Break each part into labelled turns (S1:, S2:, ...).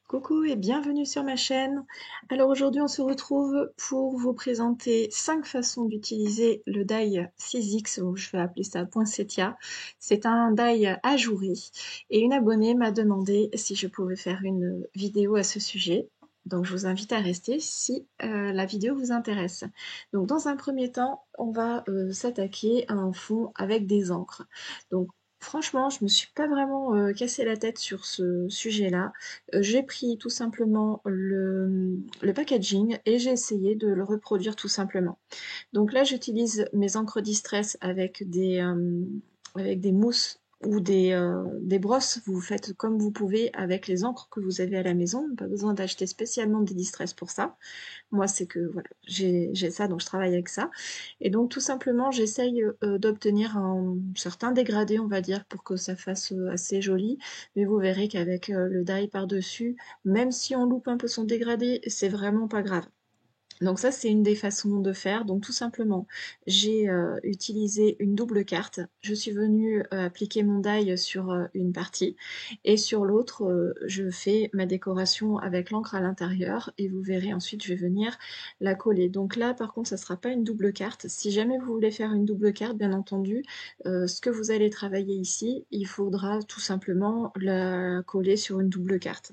S1: Coucou et bienvenue sur ma chaîne. Alors aujourd'hui on se retrouve pour vous présenter 5 façons d'utiliser le die 6X, ou je vais appeler ça poinsettia. C'est un die ajouré et une abonnée m'a demandé si je pouvais faire une vidéo à ce sujet. Donc je vous invite à rester si la vidéo vous intéresse. Donc dans un premier temps, on va s'attaquer à un fond avec des encres. Donc franchement, je me suis pas vraiment cassé la tête sur ce sujet-là. J'ai pris tout simplement le packaging et j'ai essayé de le reproduire tout simplement. Donc là, j'utilise mes encres Distress avec des mousses ou des brosses. Vous faites comme vous pouvez avec les encres que vous avez à la maison. Pas besoin d'acheter spécialement des Distress pour ça. Moi, c'est que voilà, j'ai ça, donc je travaille avec ça. Et donc, tout simplement, j'essaye d'obtenir un certain dégradé, on va dire, pour que ça fasse assez joli. Mais vous verrez qu'avec le dye par-dessus, même si on loupe un peu son dégradé, c'est vraiment pas grave. Donc ça, c'est une des façons de faire. Donc tout simplement, j'ai utilisé une double carte. Je suis venue appliquer mon die sur une partie et sur l'autre, je fais ma décoration avec l'encre à l'intérieur et vous verrez ensuite, je vais venir la coller. Donc là, par contre, ça ne sera pas une double carte. Si jamais vous voulez faire une double carte, bien entendu, ce que vous allez travailler ici, il faudra tout simplement la coller sur une double carte.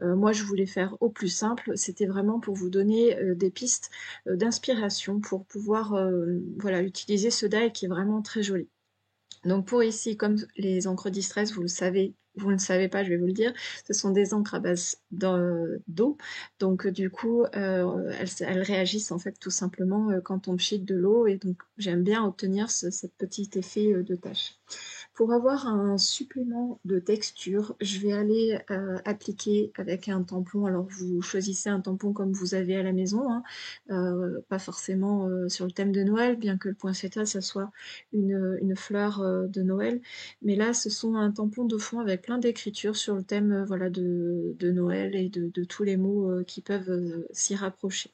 S1: Moi, je voulais faire au plus simple, c'était vraiment pour vous donner des pistes d'inspiration pour pouvoir voilà, utiliser ce die qui est vraiment très joli. Donc pour ici, comme les encres Distress, vous le savez, vous ne le savez pas, je vais vous le dire, ce sont des encres à base d'eau. Donc du coup, elles réagissent en fait tout simplement quand on pchite de l'eau et donc j'aime bien obtenir cet petit effet de tache. Pour avoir un supplément de texture, je vais aller appliquer avec un tampon. Alors vous choisissez un tampon comme vous avez à la maison, hein, pas forcément sur le thème de Noël, bien que le poinsettia ça soit une fleur de Noël. Mais là, ce sont un tampon de fond avec plein d'écritures sur le thème voilà, de Noël et de tous les mots qui peuvent s'y rapprocher.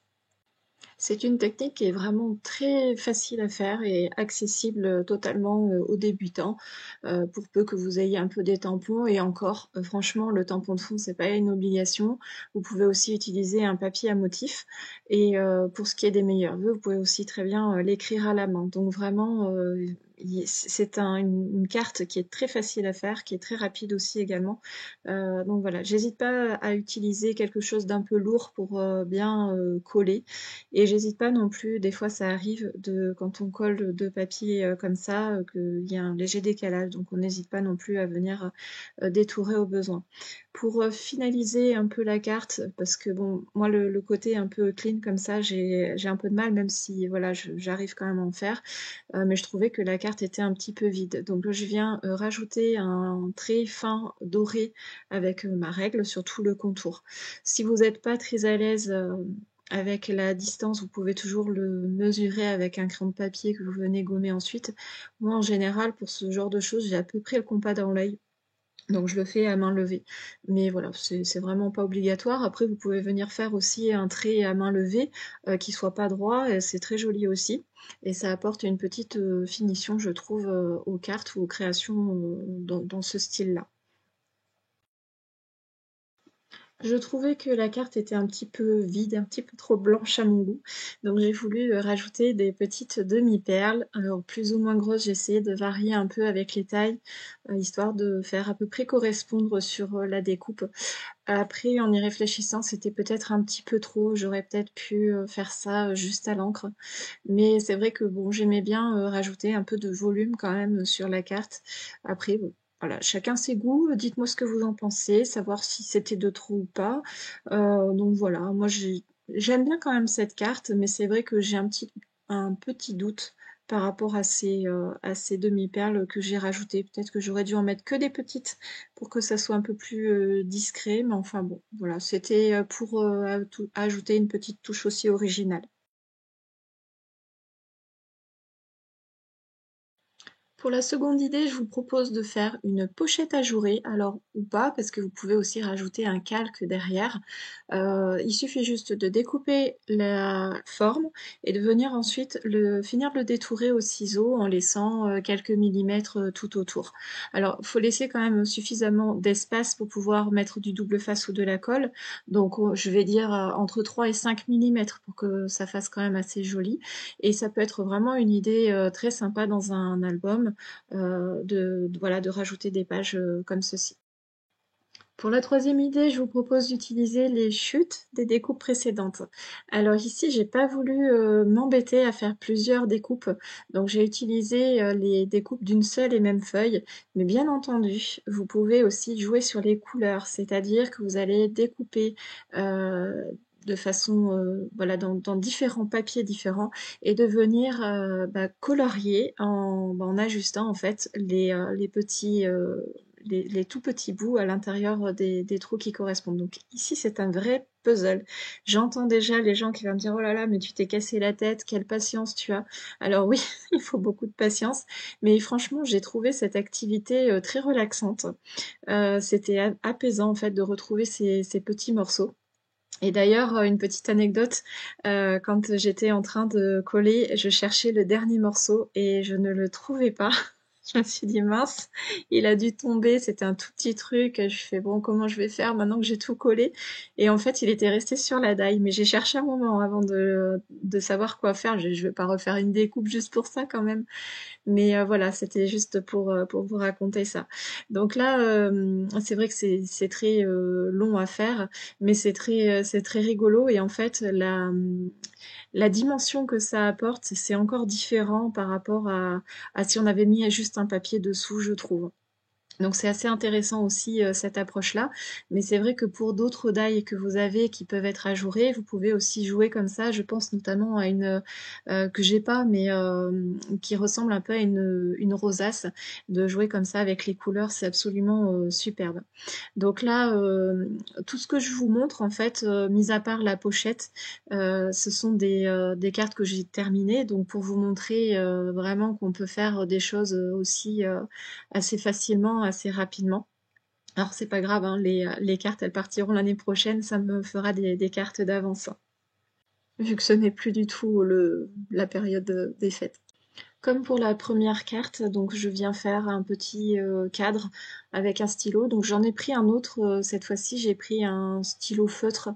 S1: C'est une technique qui est vraiment très facile à faire et accessible totalement aux débutants, pour peu que vous ayez un peu des tampons. Et encore, franchement, le tampon de fond, c'est pas une obligation. Vous pouvez aussi utiliser un papier à motif. Et pour ce qui est des meilleurs vœux, vous pouvez aussi très bien l'écrire à la main. Donc vraiment, c'est une carte qui est très facile à faire, qui est très rapide aussi également. Donc voilà, j'hésite pas à utiliser quelque chose d'un peu lourd pour bien coller. Et j'hésite pas non plus, des fois ça arrive quand on colle deux papiers comme ça, qu'il y a un léger décalage, donc on n'hésite pas non plus à venir détourer au besoin. Pour finaliser un peu la carte, parce que bon, moi le côté un peu clean comme ça, j'ai un peu de mal, même si voilà, j'arrive quand même à en faire, mais je trouvais que la carte était un petit peu vide. Donc là, je viens rajouter un trait fin doré avec ma règle sur tout le contour. Si vous n'êtes pas très à l'aise avec la distance, vous pouvez toujours le mesurer avec un crayon de papier que vous venez gommer ensuite. Moi, en général, pour ce genre de choses, j'ai à peu près le compas dans l'œil. Donc je le fais à main levée. Mais voilà, c'est vraiment pas obligatoire. Après, vous pouvez venir faire aussi un trait à main levée qui soit pas droit. Et c'est très joli aussi. Et ça apporte une petite finition, je trouve, aux cartes ou aux créations dans ce style-là. Je trouvais que la carte était un petit peu vide, un petit peu trop blanche à mon goût. Donc j'ai voulu rajouter des petites demi-perles. Alors plus ou moins grosses, j'ai essayé de varier un peu avec les tailles, histoire de faire à peu près correspondre sur la découpe. Après, en y réfléchissant, c'était peut-être un petit peu trop. J'aurais peut-être pu faire ça juste à l'encre. Mais c'est vrai que bon, j'aimais bien rajouter un peu de volume quand même sur la carte. Après, bon, voilà, chacun ses goûts. Dites-moi ce que vous en pensez, savoir si c'était de trop ou pas. Donc voilà, moi j'aime bien quand même cette carte, mais c'est vrai que j'ai un petit doute par rapport à ces demi-perles que j'ai rajoutées. Peut-être que j'aurais dû en mettre que des petites pour que ça soit un peu plus discret, mais enfin bon, voilà, c'était pour ajouter une petite touche aussi originale. Pour la seconde idée, je vous propose de faire une pochette ajourée, alors ou pas, parce que vous pouvez aussi rajouter un calque derrière. Il suffit juste de découper la forme et de venir ensuite finir de le détourer au ciseau en laissant quelques millimètres tout autour. Alors, il faut laisser quand même suffisamment d'espace pour pouvoir mettre du double face ou de la colle. Donc, je vais dire entre 3 et 5 millimètres pour que ça fasse quand même assez joli. Et ça peut être vraiment une idée très sympa dans un album voilà, de rajouter des pages comme ceci. Pour la troisième idée, je vous propose d'utiliser les chutes des découpes précédentes. Alors ici, j'ai pas voulu m'embêter à faire plusieurs découpes, donc j'ai utilisé les découpes d'une seule et même feuille. Mais bien entendu, vous pouvez aussi jouer sur les couleurs, c'est-à-dire que vous allez découper de façon, voilà, dans différents papiers différents et de venir colorier en ajustant en fait les petits les tout petits bouts à l'intérieur des trous qui correspondent. Donc ici, c'est un vrai puzzle. J'entends déjà les gens qui vont me dire, oh là là, mais tu t'es cassé la tête, quelle patience tu as. Alors oui, il faut beaucoup de patience, mais franchement, j'ai trouvé cette activité très relaxante. C'était apaisant en fait de retrouver ces petits morceaux. Et d'ailleurs, une petite anecdote, quand j'étais en train de coller, je cherchais le dernier morceau et je ne le trouvais pas. Je me suis dit mince, il a dû tomber, c'était un tout petit truc. Je fais bon, comment je vais faire maintenant que j'ai tout collé? Et en fait, il était resté sur la daille, mais j'ai cherché un moment avant de savoir quoi faire. Je vais pas refaire une découpe juste pour ça quand même. Mais voilà, c'était juste pour vous raconter ça. Donc là, c'est vrai que c'est très long à faire, mais c'est très rigolo et en fait, la dimension que ça apporte, c'est encore différent par rapport à si on avait mis juste un papier dessous, je trouve. Donc c'est assez intéressant aussi cette approche-là, mais c'est vrai que pour d'autres die que vous avez qui peuvent être ajourés, vous pouvez aussi jouer comme ça. Je pense notamment à une que j'ai pas, mais qui ressemble un peu à une rosace. De jouer comme ça avec les couleurs, c'est absolument superbe. Donc là, tout ce que je vous montre, en fait, mis à part la pochette, ce sont des cartes que j'ai terminées. Donc pour vous montrer vraiment qu'on peut faire des choses aussi assez facilement, assez rapidement. Alors c'est pas grave, hein, les cartes elles partiront l'année prochaine, ça me fera des cartes d'avance, hein, vu que ce n'est plus du tout la période des fêtes. Comme pour la première carte, donc je viens faire un petit cadre avec un stylo. Donc j'en ai pris un autre cette fois-ci, j'ai pris un stylo feutre.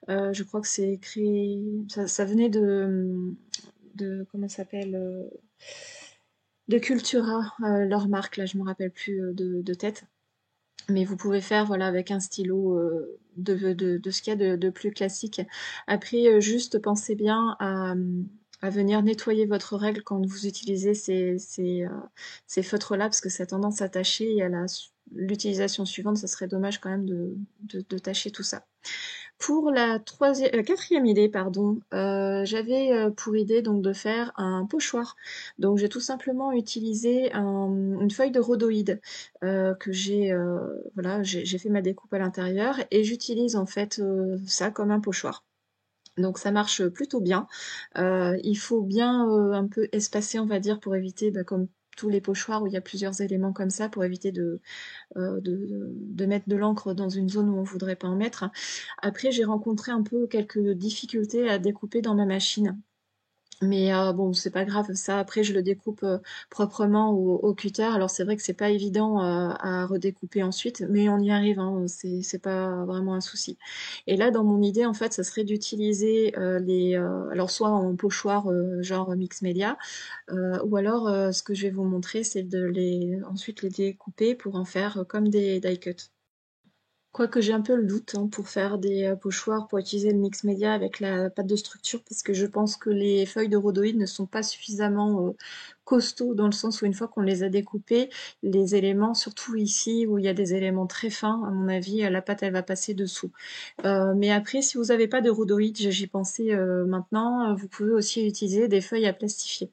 S1: Je crois que c'est créé, ça venait comment ça s'appelle de Cultura, leur marque. Là, je me rappelle plus de tête. Mais vous pouvez faire voilà avec un stylo de ce qu'il y a de plus classique. Après, juste pensez bien à venir nettoyer votre règle quand vous utilisez ces feutres-là, parce que ça a tendance à tacher et à l'utilisation suivante, ça serait dommage quand même de tâcher tout ça. Pour la quatrième idée, pardon, j'avais pour idée donc de faire un pochoir. Donc j'ai tout simplement utilisé une feuille de rhodoïde que voilà, j'ai fait ma découpe à l'intérieur et j'utilise en fait ça comme un pochoir. Donc ça marche plutôt bien. Il faut bien un peu espacer, on va dire, pour éviter, comme tous les pochoirs où il y a plusieurs éléments comme ça, pour éviter de mettre de l'encre dans une zone où on voudrait pas en mettre. Après, j'ai rencontré un peu quelques difficultés à découper dans ma machine. Mais bon, c'est pas grave, ça après je le découpe proprement au cutter. Alors c'est vrai que c'est pas évident à redécouper ensuite, mais on y arrive, hein, c'est pas vraiment un souci. Et là, dans mon idée, en fait, ça serait d'utiliser alors soit en pochoir genre mix média, ou alors ce que je vais vous montrer, c'est ensuite les découper pour en faire comme des die cut. Quoique j'ai un peu le doute hein, pour faire des pochoirs, pour utiliser le mix média avec la pâte de structure, parce que je pense que les feuilles de rhodoïde ne sont pas suffisamment costauds, dans le sens où une fois qu'on les a découpés, les éléments, surtout ici où il y a des éléments très fins, à mon avis, la pâte elle va passer dessous. Mais après, si vous n'avez pas de rhodoïde, j'y pensais maintenant, vous pouvez aussi utiliser des feuilles à plastifier.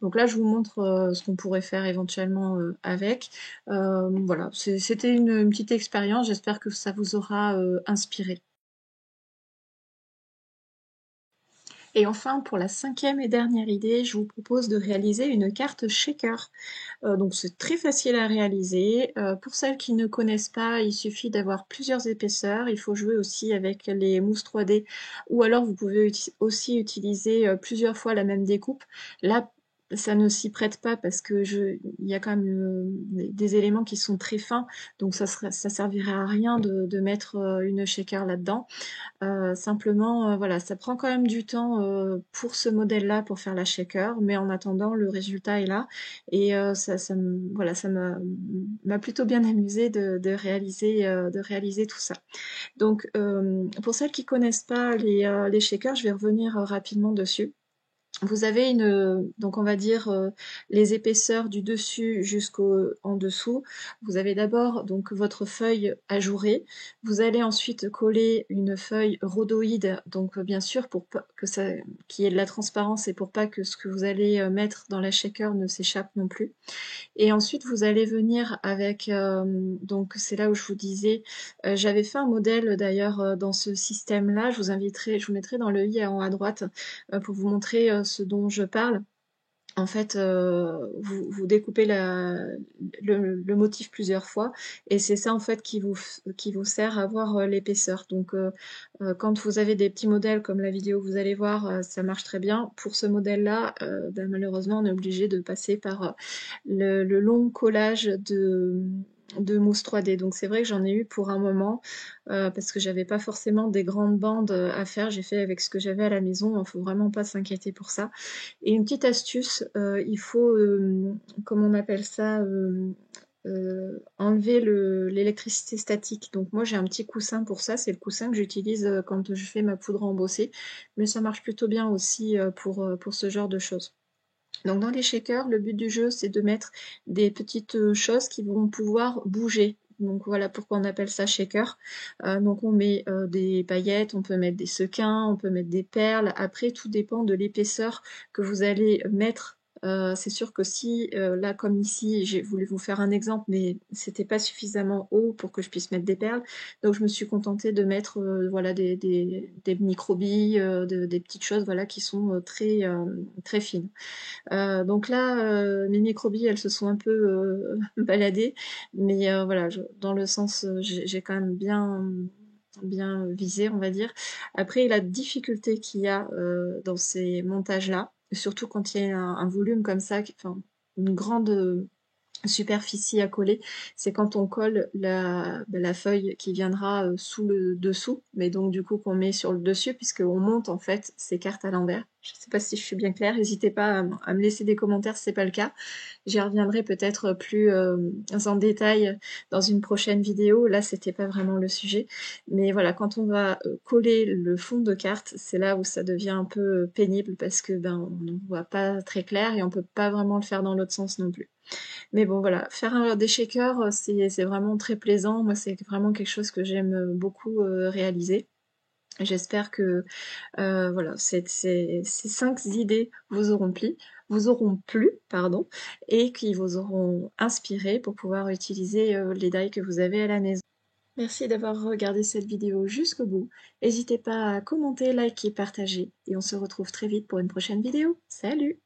S1: Donc là, je vous montre ce qu'on pourrait faire éventuellement avec. Voilà, c'était une petite expérience. J'espère que ça vous aura inspiré. Et enfin, pour la cinquième et dernière idée, je vous propose de réaliser une carte shaker. Donc c'est très facile à réaliser. Pour celles qui ne connaissent pas, il suffit d'avoir plusieurs épaisseurs. Il faut jouer aussi avec les mousses 3D ou alors vous pouvez aussi utiliser plusieurs fois la même découpe. Là, ça ne s'y prête pas parce que il y a quand même des éléments qui sont très fins, donc ça servirait à rien de mettre une shaker là-dedans. Simplement, voilà, ça prend quand même du temps pour ce modèle-là, pour faire la shaker, mais en attendant, le résultat est là. Et voilà, m'a plutôt bien amusé de réaliser tout ça. Donc, pour celles qui connaissent pas les shakers, je vais revenir rapidement dessus. Vous avez donc on va dire les épaisseurs du dessus jusqu'au en dessous. Vous avez d'abord donc votre feuille ajourée. Vous allez ensuite coller une feuille rhodoïde, donc bien sûr pour pas que ça, qu'il y ait de la transparence et pour pas que ce que vous allez mettre dans la shaker ne s'échappe non plus. Et ensuite, vous allez venir avec, donc c'est là où je vous disais, j'avais fait un modèle d'ailleurs dans ce système-là, je vous mettrai dans le i en haut à droite pour vous montrer ce dont je parle. En fait, vous découpez le motif plusieurs fois et c'est ça en fait qui vous sert à voir l'épaisseur. Donc quand vous avez des petits modèles comme la vidéo que vous allez voir, ça marche très bien. Pour ce modèle-là, ben, malheureusement on est obligé de passer par le long collage de mousse 3D. Donc c'est vrai que j'en ai eu pour un moment parce que j'avais pas forcément des grandes bandes à faire. J'ai fait avec ce que j'avais à la maison. Il faut vraiment pas s'inquiéter pour ça. Et une petite astuce, il faut, comment on appelle ça, enlever l'électricité statique. Donc moi j'ai un petit coussin pour ça, c'est le coussin que j'utilise quand je fais ma poudre embossée, mais ça marche plutôt bien aussi pour ce genre de choses. Donc dans les shakers, le but du jeu, c'est de mettre des petites choses qui vont pouvoir bouger. Donc voilà pourquoi on appelle ça shaker. Donc on met des paillettes, on peut mettre des sequins, on peut mettre des perles. Après, tout dépend de l'épaisseur que vous allez mettre. C'est sûr que si, là comme ici, j'ai voulu vous faire un exemple, mais c'était pas suffisamment haut pour que je puisse mettre des perles. Donc je me suis contentée de mettre voilà, des microbilles, des petites choses voilà, qui sont très fines. Donc là, mes microbilles, elles se sont un peu baladées, mais voilà, dans le sens, j'ai quand même bien visé, on va dire. Après, la difficulté qu'il y a dans ces montages-là, surtout quand il y a un volume comme ça, enfin, une grande superficie à coller, c'est quand on colle la feuille qui viendra sous le dessous, mais donc du coup qu'on met sur le dessus, puisqu'on monte en fait ces cartes à l'envers. Je sais pas si je suis bien claire, n'hésitez pas à me laisser des commentaires si c'est pas le cas. J'y reviendrai peut-être plus en détail dans une prochaine vidéo. Là, c'était pas vraiment le sujet. Mais voilà, quand on va coller le fond de carte, c'est là où ça devient un peu pénible parce que ben on ne voit pas très clair et on peut pas vraiment le faire dans l'autre sens non plus. Mais bon, voilà, faire des shakers, c'est vraiment très plaisant. Moi, c'est vraiment quelque chose que j'aime beaucoup réaliser. J'espère que voilà, ces 5 idées vous auront plu, pardon, et qui vous auront inspiré pour pouvoir utiliser les die que vous avez à la maison. Merci d'avoir regardé cette vidéo jusqu'au bout. N'hésitez pas à commenter, liker, partager, et on se retrouve très vite pour une prochaine vidéo. Salut!